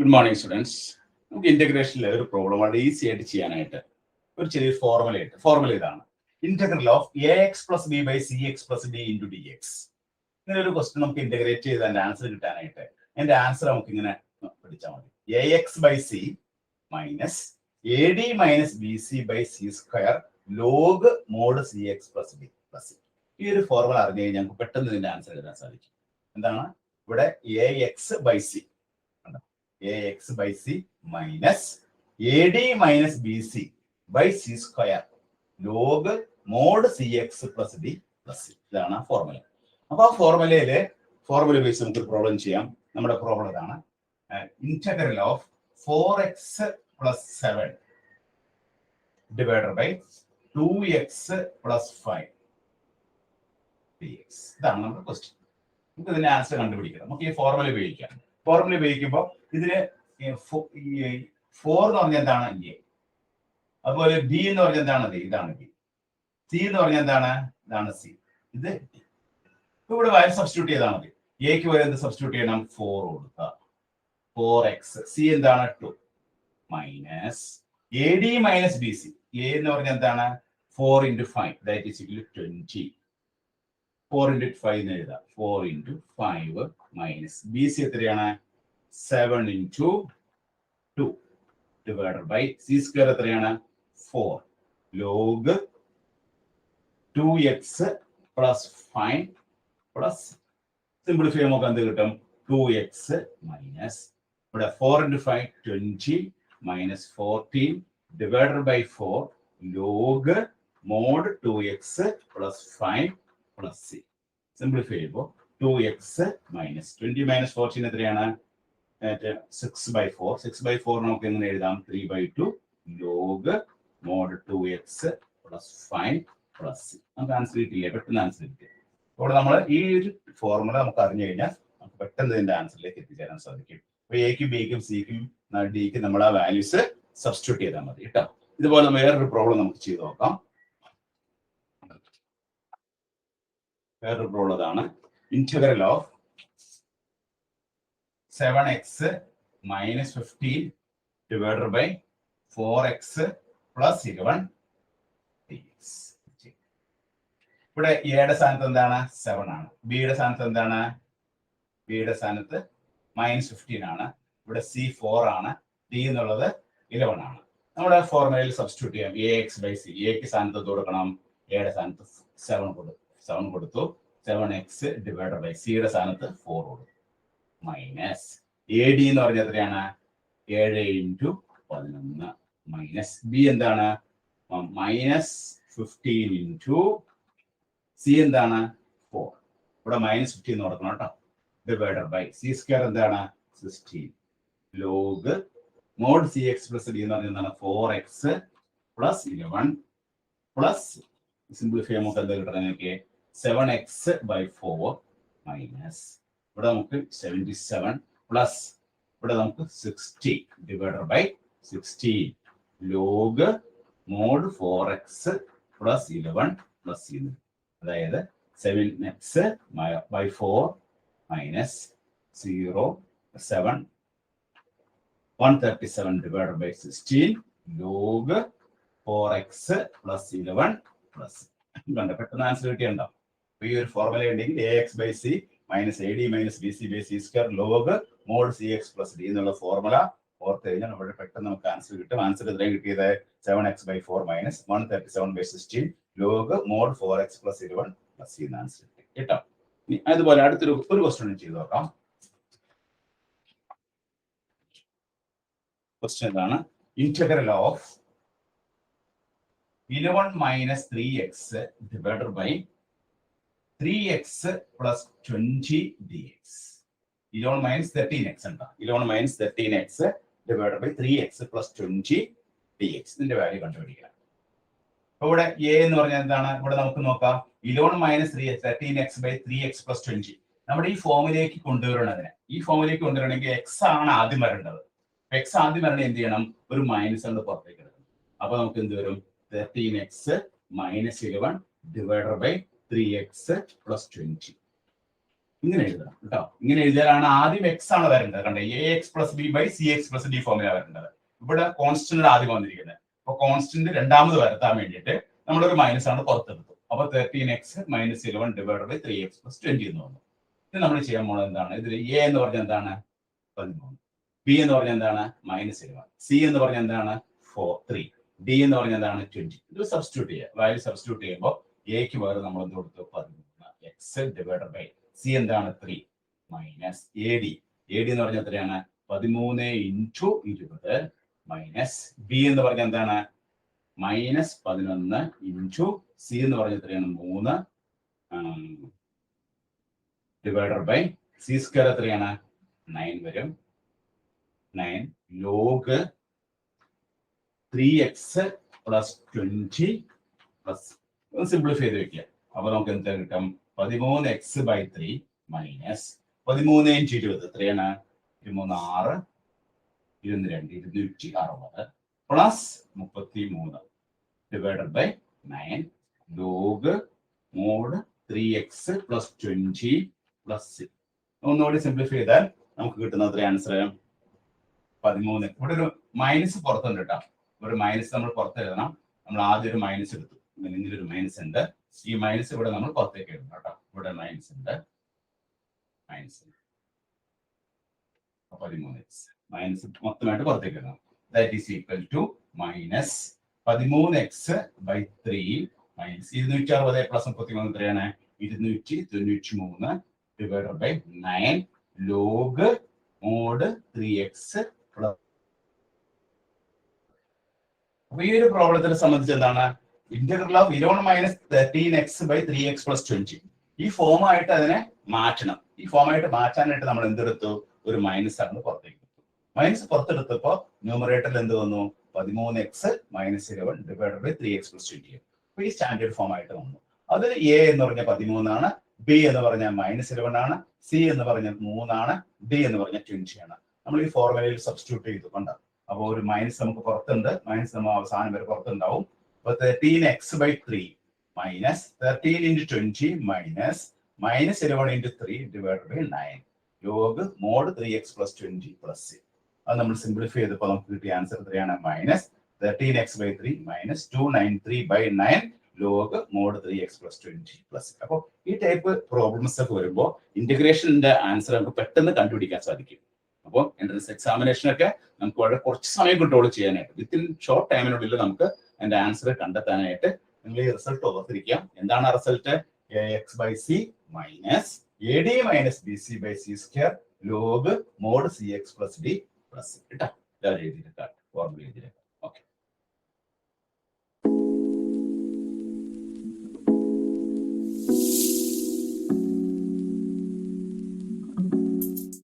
Good morning, students. നമുക്ക് ഇന്റഗ്രേഷനിലെ ഒരു problem വളരെ ഈസി ആയിട്ട് ചെയ്യാനായിട്ട് ഒരു ചെറിയ ഫോർമുല ഇതാണ്. Integral of A X plus B by C X plus D into D X. ഇങ്ങനെ ഒരു ക്വസ്റ്റ്യൻ നമുക്ക് ഇന്റഗ്രേറ്റ് ചെയ്ത് അതിന്റെ ആൻസർ കിട്ടാനായിട്ട് അതിന്റെ ആൻസർ നമുക്ക് ഇങ്ങനെ പഠിച്ചാൽ മതി. A X by C minus A D minus B C by C square log mod C X plus D plus C. ഈ ഒരു ഫോർമുല അറിഞ്ഞു കഴിഞ്ഞാൽ നമുക്ക് പെട്ടെന്ന് ഇതിന്റെ ആൻസർ എഴുതാൻ സാധിക്കും. എന്താണ് ഇവിടെ A X by C ax by c minus ad minus bc by c square log mod cx plus d plus c. ഇതാണ് ആ ഫോർമുല. അപ്പൊ ആ ഫോർമുല ബേസ് നമുക്ക് പ്രോബ്ലം ചെയ്യാം. നമ്മുടെ പ്രോബ്ലം ഇതാണ്. Integral of 4x plus 7 divided by 2x plus 5 dx. ഇതാണ് നമ്മുടെ ക്വസ്റ്റ്യൻ. നമുക്ക് ഇതിന്റെ ആൻസർ കണ്ടുപിടിക്കണം. നമുക്ക് ഈ ഫോർമുല ഉപയോഗിക്കാം. ഫോർമുല ഉപയോഗിക്കുമ്പോൾ ഇതിന് 4 എന്ന് പറഞ്ഞാൽ എന്താണ് എ, അതുപോലെ ബി എന്ന് പറഞ്ഞാൽ എന്താണ് ഇതാണ് ബി, സി എന്ന് പറഞ്ഞാൽ എന്താണ് ഇതാണ് സി, ഇത് ഇവിടെ വാല്യൂ സബ്സ്റ്റിറ്റ്യൂട്ട് ചെയ്താൽ മതി. എക്ക് വരെ എന്ത് സബ്സ്റ്റിറ്റ്യൂട്ട് ചെയ്യണം? 4 കൊടുക്കുക. 4x സി എന്താണ് 2 minus A D minus B C. A എന്ന് പറഞ്ഞാൽ എന്താണ് 4 into 5 that is equal to 20. 4 into 5 എന്ന് എഴുതാം. 4 into 5 മൈനസ് ബി സി എത്രയാണ് 7 into 2 divided by c square എത്രയാണ് 4 log 2x plus 5 plus simplify നമുക്ക് എന്ത് കിട്ടും? 2x minus ഇവിടെ 4 into 5 20 minus 14 divided by 4 log mod 2x plus 5 plus c. Simplify ചെയ്യുമ്പോൾ 2x minus 20 minus 14 എത്രയാണ് 6/4. 6/4 നമുക്ക് എങ്ങനെ എഴുതാം? 3/2 log mod 2x plus 5 plus c. നമുക്ക് ആൻസർ കിട്ടില്ലേ? പെട്ടെന്ന് ആൻസർ കിട്ടി. ഇവിടെ നമ്മൾ ഈ ഒരു ഫോർമുല നമുക്ക് അറിഞ്ഞു കഴിഞ്ഞാൽ നമുക്ക് പെട്ടെന്ന് ഇതിന്റെ ആൻസറിലേക്ക് എത്തിച്ചേരാൻ സാധിക്കും. അപ്പൊ എക്കും ബിക്കും സിക്കും ഡിക്കും നമ്മൾ ആ വാല്യൂസ് സബ്സ്റ്റിറ്റ്യൂട്ട് ചെയ്താൽ മതി കേട്ടോ. ഇതുപോലെ വേറൊരു പ്രോബ്ലം നമുക്ക് ചെയ്ത് നോക്കാം. വേറൊരു പ്രോബ്ലം ഇതാണ്. Integral of 7x minus 15 divided by 4x plus 11 dx. ഇവിടെ എയുടെ സ്ഥാനത്ത് എന്താണ് 7 ആണ്. ബിയുടെ സ്ഥാനത്ത് എന്താണ്? ബിയുടെ സ്ഥാനത്ത് -15 ആണ്. ഇവിടെ c 4 ആണ്. d എന്നുള്ളത് 11 ആണ്. നമ്മുടെ ഫോർമുലയിൽ സബ്സ്റ്റിറ്റ്യൂട്ട് ചെയ്യാം. ax by c. എക്ക് സ്ഥാനത്ത് കൊടുക്കണം. എയുടെ സ്ഥാനത്ത് 7 കൊടുത്തു. 7x divided by സിയുടെ സ്ഥാനത്ത് 4 കൊടുത്തു. മൈനസ് എ ഡി എന്ന് പറഞ്ഞാൽ എത്രയാണ് 7 into 11 മൈനസ് ബി എന്താണ് -15 into സി എന്താണ് 4. ഇവിടെ -15 എന്ന് കൊടുക്കണം കേട്ടോ. ഡിവൈഡഡ് ബൈ സി സ്ക്വയർ എന്താണ് 16 log mod C X plus D എന്ന് പറഞ്ഞാൽ എന്താണ് 4x plus 11 പ്ലസ് സിംപ്ലിഫൈ നമുക്ക് എന്താ കിട്ടണമെങ്കിൽ 7x by 4 മൈനസ് ഇവിടെ നമുക്ക് 77 പ്ലസ് ഇവിടെ നമുക്ക് 60 divided by 16 log mod 4x plus 11 plus അതായത് 7x by 4 minus 0 7 137 divided by 16 log 4x plus 11 plus പെട്ടെന്ന് ആൻസർ കിട്ടിയുണ്ടോ? ഈ ഒരു ഫോർമുല ഉണ്ടെങ്കിൽ ax by c minus ad minus bc by c square log mod cx plus d എന്നുള്ള formula ഓർത്ത് കഴിഞ്ഞാൽ നമ്മുടെ പെട്ടെന്ന് നമുക്ക് ആൻസർ കിട്ടും. ആൻസർ ഇത്രയും കിട്ടിയത് 7x by 4 minus 137 by 16 log mod 4x plus 11 plus c എന്ന ആൻസർ കിട്ടി കേട്ടോ. അതുപോലെ അടുത്തൊരു ക്വസ്റ്റ്യൻ ചെയ്ത് നോക്കാം. ക്വസ്റ്റ്യൻ ഇതാണ്. Integral of 11 minus 3x divided by 3x plus 20 dx. 11 minus 13x ഉണ്ട്. 11 minus 13x divided by 3x plus 20 dx. ഇതിന്റെ വാല്യൂ കണ്ടുപിടിക്കുക. അപ്പൊ ഇവിടെ a എന്ന് പറഞ്ഞാൽ എന്താണ്? ഇവിടെ നമുക്ക് നോക്കാം. 11 minus 13x by 3x plus 20. നമ്മുടെ ഈ ഫോമിലേക്ക് കൊണ്ടുവരണതിന് കൊണ്ടുവരണമെങ്കിൽ x ആണ് ആദ്യം വരേണ്ടത്. x ആദ്യം വരണമെങ്കിൽ എന്ത് ചെയ്യണം? ഒരു മൈനസ് കൊണ്ട് പുറത്തേക്ക് എടുക്കണം. അപ്പൊ നമുക്ക് എന്ത് വരും? 13x minus 11 divided by 3x plus 20. ഇങ്ങനെ എഴുതണം കേട്ടോ. ഇങ്ങനെ എഴുതിയാലാണ് ആദ്യം എക്സ് ആണ് വരേണ്ടത്. കണ്ടോ, a X plus B by C X plus d ഫോമില വരേണ്ടത്. ഇവിടെ കോൺസ്റ്റന്റ് ആദ്യം വന്നിരിക്കുന്നത്. അപ്പൊ കോൺസ്റ്റന്റ് രണ്ടാമത് വരുത്താൻ വേണ്ടിയിട്ട് നമ്മളൊരു മൈനസ് ആണ് പുറത്തെടുത്തു. അപ്പൊ 13x minus 11 divide by 3x plus 20 എന്ന് വന്നു. ഇത് നമ്മൾ ചെയ്യാൻ പോകുന്നത് എന്താണ്? ഇതിൽ എ എന്ന് പറഞ്ഞാൽ എന്താണ്? 13. ബി എന്ന് പറഞ്ഞാൽ എന്താണ്? -11. സി എന്ന് പറഞ്ഞാൽ എന്താണ്? 3. ഡി എന്ന് പറഞ്ഞാൽ എന്താണ്? 20. ഇത് സബ്സ്റ്റിറ്റ്യൂട്ട് ചെയ്യുക. വാല്യൂ സബ്സ്റ്റിറ്റ്യൂട്ട് ചെയ്യുമ്പോൾ എക്ക് പകരം നമ്മൾ എന്ത് കൊടുത്തു? 13x ഡിവൈഡ് ബൈ സി എന്താണ്? 3 minus A D. A D എന്ന് പറഞ്ഞാൽ എത്രയാണ്? 13 ഇൻറ്റു 20 മൈനസ് ബി എന്ന് പറഞ്ഞാൽ എന്താണ്? -11 ഇൻറ്റു സി എന്ന് പറഞ്ഞാൽ എത്രയാണ്? 3 ഡിവൈഡഡ് ബൈ സി സ്ക്വയർ എത്രയാണ്? 9 വരും. 9 log 3x plus 20 plus simplify ചെയ്ത് വെക്കുക. അപ്പൊ നമുക്ക് എന്താ കിട്ടും? 13x ബൈ 3 മൈനസ് 13 ഇൻറ്റു 20 എത്രയാണ്? 23 6 22 260 plus 33 divided by 9 log mod 3x plus 20 plus ഒന്നുകൂടി സിംപ്ലിഫൈ ചെയ്താൽ നമുക്ക് കിട്ടുന്ന അത്ര ആൻസർ 13. ഇവിടെ ഒരു മൈനസ് പുറത്തുണ്ട് കേട്ടോ. ഒരു മൈനസ് നമ്മൾ പുറത്ത് എഴുതണം. നമ്മൾ ആദ്യം ഒരു മൈനസ് എടുത്തു. ഇങ്ങനൊരു മൈനസ് ഉണ്ട്. ഈ മൈനസ് ഇവിടെ നമ്മൾ പുറത്തേക്ക് എഴുതണം കേട്ടോ. ഇവിടെ മൈനസ് ഉണ്ട്. മൈനസ് 13x മൈനസ് മൊത്തമായിട്ട് പുറത്തേക്ക് എഴുതണം. That is equal to minus 13x by 3 minus 260 plus 33 എത്രയാണ്? 293 divided by 9 log mod 3x plus. അപ്പൊ ഈ ഒരു പ്രോബ്ലത്തിനെ സംബന്ധിച്ച് എന്താണ്? Integral of 11 minus 13x by 3x plus 20 ഈ ഫോമായിട്ട് അതിനെ മാറ്റണം. ഈ ഫോമായിട്ട് മാറ്റാനായിട്ട് നമ്മൾ എന്തെടുത്തു? ഒരു മൈനസ് ആണ് പുറത്തേക്ക് എടുത്തു. മൈനസ് പുറത്തെടുത്തപ്പോ ന്യൂമറേറ്ററിൽ എന്ത് വന്നു? 13x minus 11 divide by 3x plus 20. അപ്പൊ ഈ സ്റ്റാൻഡേർഡ് ഫോം ആയിട്ട് വന്നു. അതിൽ എ എന്ന് പറഞ്ഞ 13 ആണ്, ബി എന്ന് പറഞ്ഞാൽ -11 ആണ്, സി എന്ന് പറഞ്ഞാൽ 3 ആണ്, ഡി എന്ന് പറഞ്ഞാൽ 20 ആണ്. നമ്മൾ ഈ ഫോർമുലയിൽ സബ്സ്റ്റിറ്റ്യൂട്ട് ചെയ്തു കൊണ്ട് അപ്പോൾ ഒരു മൈനസ് നമുക്ക് പുറത്തുണ്ട്. മൈനസ് നമ്മൾ അവസാനം വരെ പുറത്തുണ്ടാവും. അപ്പൊ 13x by 3 minus 13 into 20 minus -11 into 3 divide by 9 log mod 3x plus 20 plus. അത് നമ്മൾ സിംപ്ലിഫൈ ചെയ്തപ്പോൾ നമുക്ക് കിട്ടിയ ആൻസർ എത്രയാണ്? -13x by 3 minus 293 by 9 log mod 3x plus 20 plus. അപ്പോൾ ഈ ടൈപ്പ് പ്രോബ്ലംസ് ഒക്കെ വരുമ്പോൾ ഇന്റഗ്രേഷന്റെ ആൻസർ നമുക്ക് പെട്ടെന്ന് കണ്ടുപിടിക്കാൻ സാധിക്കും. അപ്പോൾ എൻട്രൻസ് എക്സാമിനേഷനൊക്കെ നമുക്ക് വളരെ കുറച്ച് സമയം കൺട്രോൾ ചെയ്യാനായിട്ട് വിത്തിൻ ഷോർട്ട് ടൈമിനുള്ളിൽ നമുക്ക് അതിന്റെ ആൻസർ കണ്ടെത്താനായിട്ട് നിങ്ങൾ ഈ റിസൾട്ട് ഓർത്തിരിക്കാം. എന്താണ് ആ result? ax by C minus A D minus B C by C square log mod C X plus D plus. കേട്ടോ, എഴുതിയിട്ടാണ് ഫോർമുല എഴുതിയിട്ടാണ്.